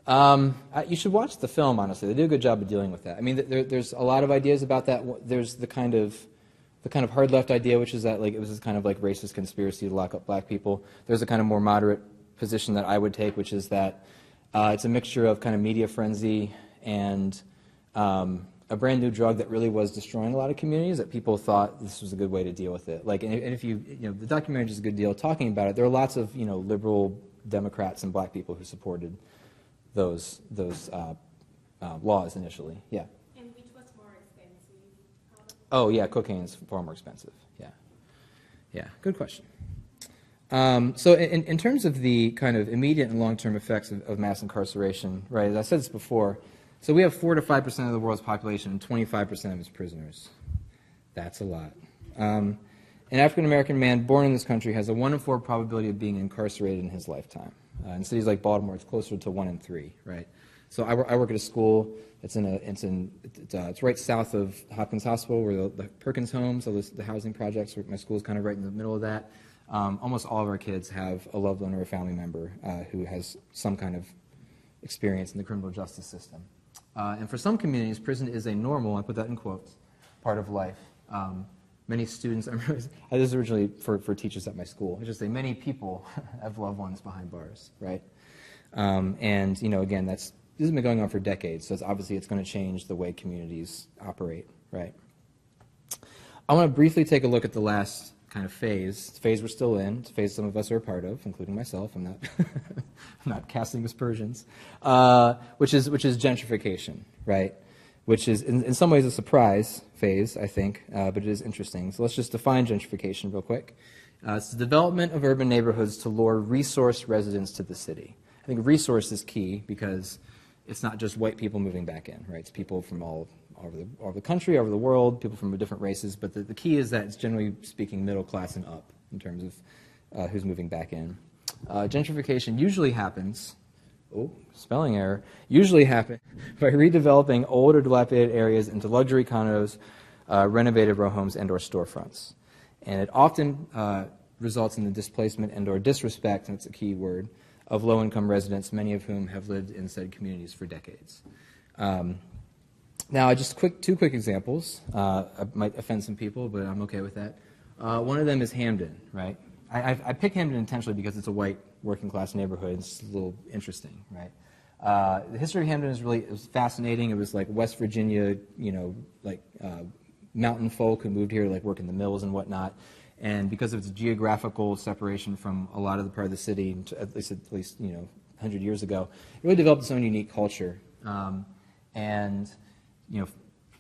You should watch the film, honestly. They do a good job of dealing with that. I mean, there's a lot of ideas about that. There's the kind of hard left idea, which is that like it was this kind of like racist conspiracy to lock up black people. There's a kind of more moderate position that I would take, which is that it's a mixture of kind of media frenzy and a brand new drug that really was destroying a lot of communities, that people thought this was a good way to deal with it. Like, and if the documentary does a good deal talking about it. There are lots of liberal Democrats and black people who supported those laws initially. Yeah. And which was more expensive? Oh yeah, cocaine's far more expensive. Yeah. Good question. So in terms of the kind of immediate and long-term effects of mass incarceration, right? As I said this before, so we have 4 to 5% of the world's population and 25% of its prisoners. That's a lot. An African American man born in this country has a 1 in 4 probability of being incarcerated in his lifetime. In cities like Baltimore, it's closer to 1 in 3, right? So I work at a school. It's right south of Hopkins Hospital, where the Perkins homes, so the housing projects. My school is kind of right in the middle of that. Almost all of our kids have a loved one or a family member who has some kind of experience in the criminal justice system. And for some communities, prison is a normal, I put that in quotes, part of life. Many students, this is originally for teachers at my school. I should say many people have loved ones behind bars, right? And again, this has been going on for decades, so obviously it's going to change the way communities operate, right? I want to briefly take a look at the last kind of phase. It's a phase we're still in. It's a phase some of us are a part of, including myself. I'm not casting aspersions, which is gentrification, right? which is in some ways a surprise phase, I think, but it is interesting. So let's just define gentrification real quick. It's the development of urban neighborhoods to lure resource residents to the city. I think resource is key because it's not just white people moving back in, right? It's people from all over the country, all over the world, people from different races, but the key is that it's generally speaking middle class and up in terms of who's moving back in. Gentrification usually happens, spelling error, usually happens by redeveloping old or dilapidated areas into luxury condos, renovated row homes, and or storefronts. And it often results in the displacement and or disrespect, and it's a key word, of low-income residents, many of whom have lived in said communities for decades. Now, just two quick examples. I might offend some people, but I'm okay with that. One of them is Hamden, right? I picked Hamden intentionally because it's a white working-class neighborhood. It's a little interesting, right? The history of Hamden is it was fascinating. It was like West Virginia, mountain folk who moved here to work in the mills and whatnot. And because of its geographical separation from a lot of the part of the city, at least 100 years ago, it really developed its own unique culture.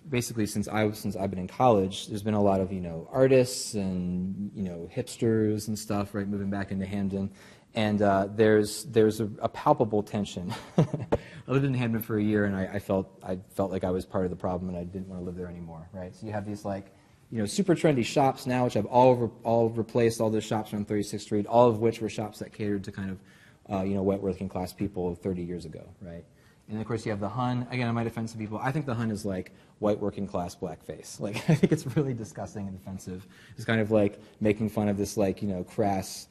Basically since I've been in college, there's been a lot of artists and hipsters and stuff, right, moving back into Hamden. And there's a palpable tension. I lived in Hamden for a year, and I felt like I was part of the problem, and I didn't want to live there anymore. Right? So you have these super trendy shops now, which have all replaced all the shops on 36th Street, all of which were shops that catered to kind of white working class people 30 years ago. Right? And then, of course, you have the Hun. Again, I might offend some people. I think the Hun is like white working class blackface. I think it's really disgusting and offensive. It's kind of like making fun of this crass,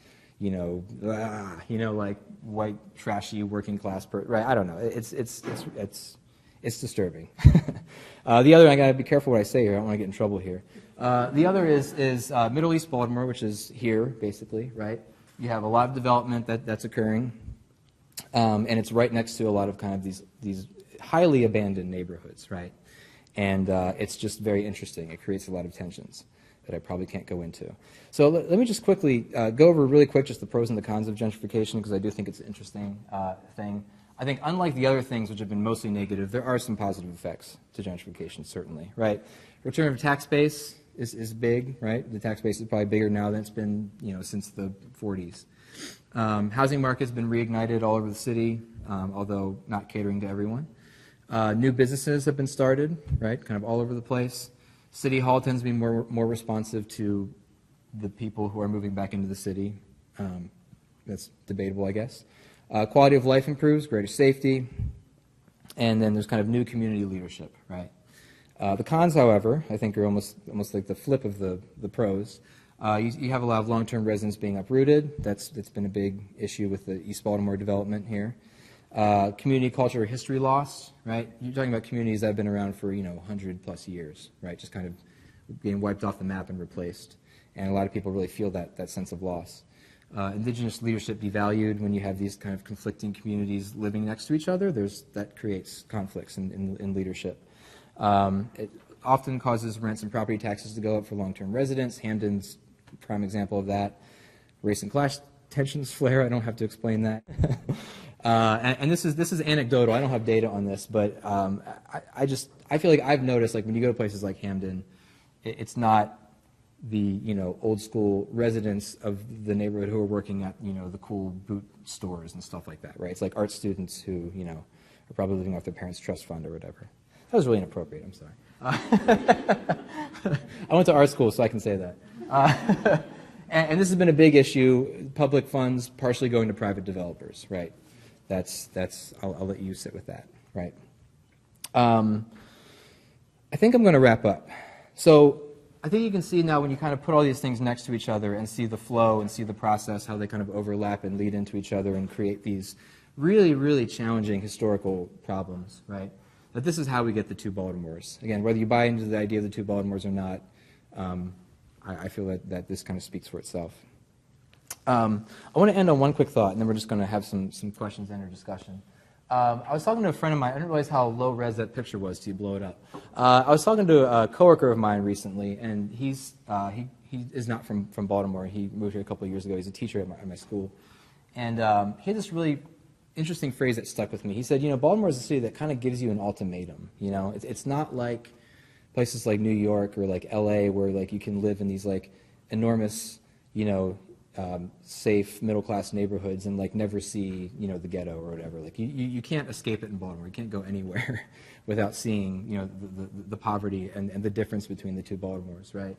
white trashy working class person. Right? I don't know. It's disturbing. The other, I gotta be careful what I say here. I don't want to get in trouble here. The other is Middle East Baltimore, which is here basically. Right? You have a lot of development that's occurring. And it's right next to a lot of kind of these highly abandoned neighborhoods, right? And it's just very interesting. It creates a lot of tensions that I probably can't go into. So let me just quickly go over really quick just the pros and the cons of gentrification, because I do think it's an interesting thing. I think unlike the other things which have been mostly negative, there are some positive effects to gentrification, certainly, right? Return of tax base is big, right? The tax base is probably bigger now than it's been, since the 40s. Housing market's been reignited all over the city, although not catering to everyone. New businesses have been started, right, kind of all over the place. City Hall tends to be more responsive to the people who are moving back into the city. That's debatable, I guess. Quality of life improves, greater safety, and then there's kind of new community leadership, right? The cons, however, I think are almost like the flip of the pros. You have a lot of long-term residents being uprooted. That's been a big issue with the East Baltimore development here. Community culture or history loss, right? You're talking about communities that have been around for 100+ years, right? Just kind of being wiped off the map and replaced. And a lot of people really feel that sense of loss. Indigenous leadership devalued when you have these kind of conflicting communities living next to each other. That creates conflicts in leadership. It often causes rents and property taxes to go up for long-term residents. Hamden's a prime example of that. Race and class tensions flare. I don't have to explain that. And this is anecdotal. I don't have data on this, but I feel like I've noticed, when you go to places like Hamden, it's not the old school residents of the neighborhood who are working at the cool boot stores and stuff like that, right? It's like art students who are probably living off their parents' trust fund or whatever. That was really inappropriate. I'm sorry. I went to art school, so I can say that. And this has been a big issue. Public funds partially going to private developers, right? I'll let you sit with that, right? I think I'm going to wrap up. So I think you can see now when you kind of put all these things next to each other and see the flow and see the process, how they kind of overlap and lead into each other and create these really, really challenging historical problems, right? That this is how we get the two Baltimores. Again, whether you buy into the idea of the two Baltimores or not, I feel that this kind of speaks for itself. I want to end on one quick thought, and then we're just going to have some questions and or discussion. I was talking to a friend of mine. I didn't realize how low res that picture was till you blow it up. I was talking to a coworker of mine recently, and he is not from Baltimore. He moved here a couple of years ago. He's a teacher at my school, and he had this really interesting phrase that stuck with me. He said, Baltimore is a city that kind of gives you an ultimatum. It's not like places like New York or like LA where like you can live in these like enormous, safe middle-class neighborhoods and like never see, the ghetto or whatever. Like you can't escape it in Baltimore. You can't go anywhere without seeing, the poverty and the difference between the two Baltimores, right?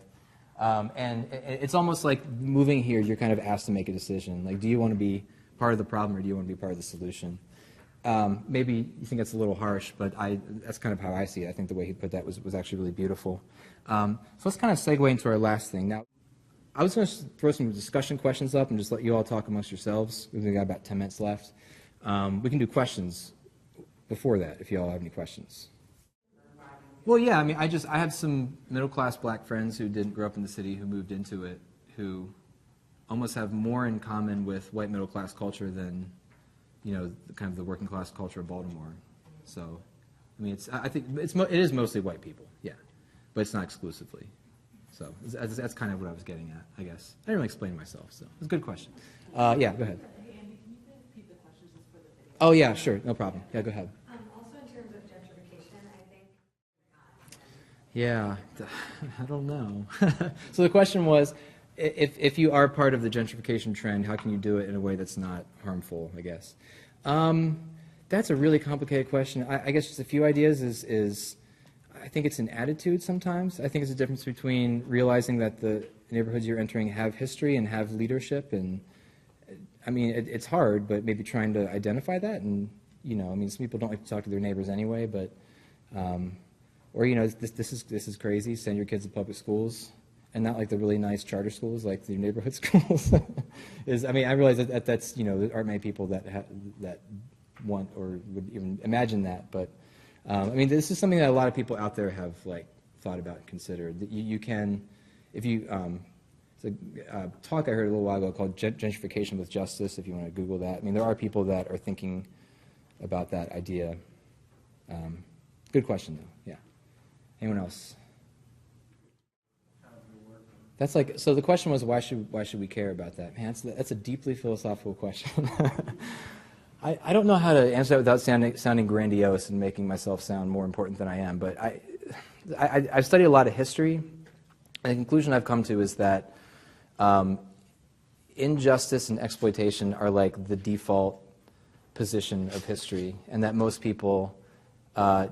And it's almost like moving here, you're kind of asked to make a decision. Like, do you want to be part of the problem or do you want to be part of the solution? Maybe you think that's a little harsh, but that's kind of how I see it. I think the way he put that was actually really beautiful. So let's kind of segue into our last thing. Now, I was going to throw some discussion questions up and just let you all talk amongst yourselves. We've got about 10 minutes left. We can do questions before that if you all have any questions. Well, yeah, I mean, I have some middle-class black friends who didn't grow up in the city, who moved into it, who almost have more in common with white middle-class culture than, kind of the working-class culture of Baltimore. So, I mean, I think it is mostly white people, yeah, but it's not exclusively. So that's kind of what I was getting at, I guess. I didn't really explain myself, so it's a good question. Yeah, go ahead. Hey, Andy, can you repeat the questions just for the video? Oh, yeah, sure, no problem. Yeah, go ahead. Also, in terms of gentrification, I think. Yeah, I don't know. So the question was, if you are part of the gentrification trend, how can you do it in a way that's not harmful, I guess? That's a really complicated question. I guess just a few ideas is I think it's an attitude sometimes. I think it's a difference between realizing that the neighborhoods you're entering have history and have leadership, and I mean, it's hard, but maybe trying to identify that, and, I mean, some people don't like to talk to their neighbors anyway, but, or, this is crazy, send your kids to public schools, and not like the really nice charter schools, like the neighborhood schools. I mean, I realize that that's, there aren't many people that want or would even imagine that, but, I mean, this is something that a lot of people out there have like thought about and considered. That you can, if you, it's a talk I heard a little while ago called Gentrification with Justice, if you want to Google that. I mean, there are people that are thinking about that idea. Good question, though, yeah. Anyone else? That's like, so the question was, why should we care about that? Man, that's a deeply philosophical question. I don't know how to answer that without sounding grandiose and making myself sound more important than I am, but I've studied a lot of history, and the conclusion I've come to is that injustice and exploitation are like the default position of history, and that most people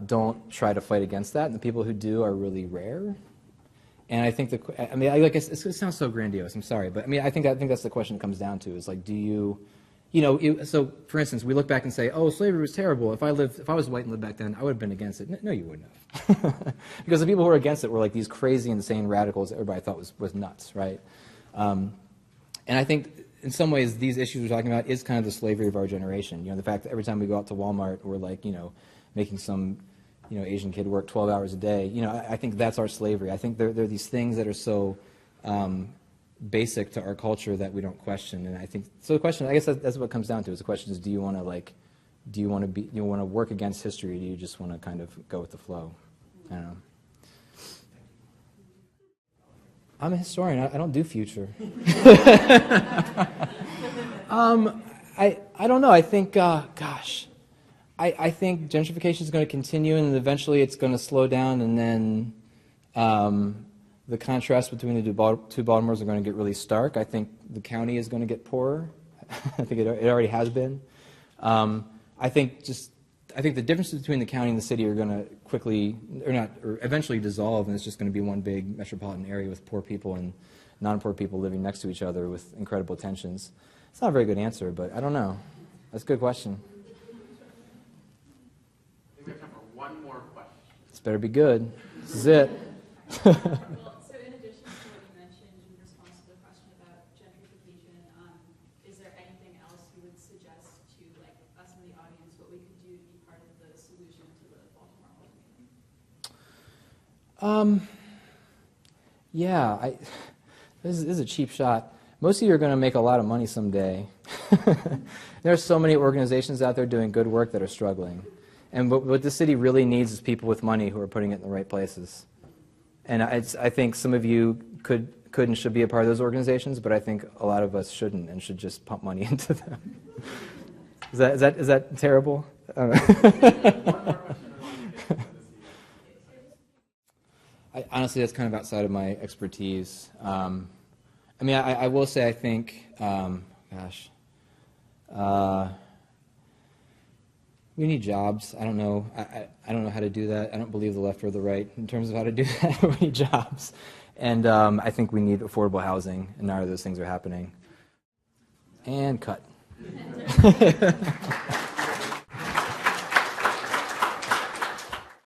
don't try to fight against that, and the people who do are really rare. And I think it sounds so grandiose, I'm sorry, but I mean, I think that's the question it comes down to, is like, do you, so for instance, we look back and say, oh, slavery was terrible. If I was white and lived back then, I would have been against it. No, you wouldn't have. Because the people who were against it were like these crazy, insane radicals that everybody thought was nuts, right? And I think in some ways these issues we're talking about is kind of the slavery of our generation. The fact that every time we go out to Walmart, we're like, making some, Asian kid work 12 hours a day. I think that's our slavery. I think there are these things that are so basic to our culture that we don't question, and I think so. The question, I guess, that's what it comes down to. Is the question is, do you want to work against history, or do you just want to kind of go with the flow? I don't know. I'm a historian. I don't do future. I don't know. I think, I think gentrification is going to continue, and eventually it's going to slow down, and then the contrast between the two Baltimores are going to get really stark. I think the county is going to get poorer. I think it already has been. I think the differences between the county and the city are going to quickly, or eventually dissolve, and it's just going to be one big metropolitan area with poor people and non-poor people living next to each other with incredible tensions. It's not a very good answer, but I don't know. That's a good question. I think we have time for one more question. This better be good. This is it. Well, so in addition to what you mentioned in response to the question about gentrification, is there anything else you would suggest to like us in the audience, what we could do to be part of the solution to the Baltimore ultimatum? Yeah, this is a cheap shot. Most of you are going to make a lot of money someday. There are so many organizations out there doing good work that are struggling. And what the city really needs is people with money who are putting it in the right places. And I think some of you could and should be a part of those organizations, but I think a lot of us shouldn't and should just pump money into them. Is that terrible? Honestly, that's kind of outside of my expertise. I mean, I will say, I think, we need jobs. I don't know. I don't know how to do that. I don't believe the left or the right in terms of how to do that. We need jobs, and I think we need affordable housing, and neither of those things are happening. And cut.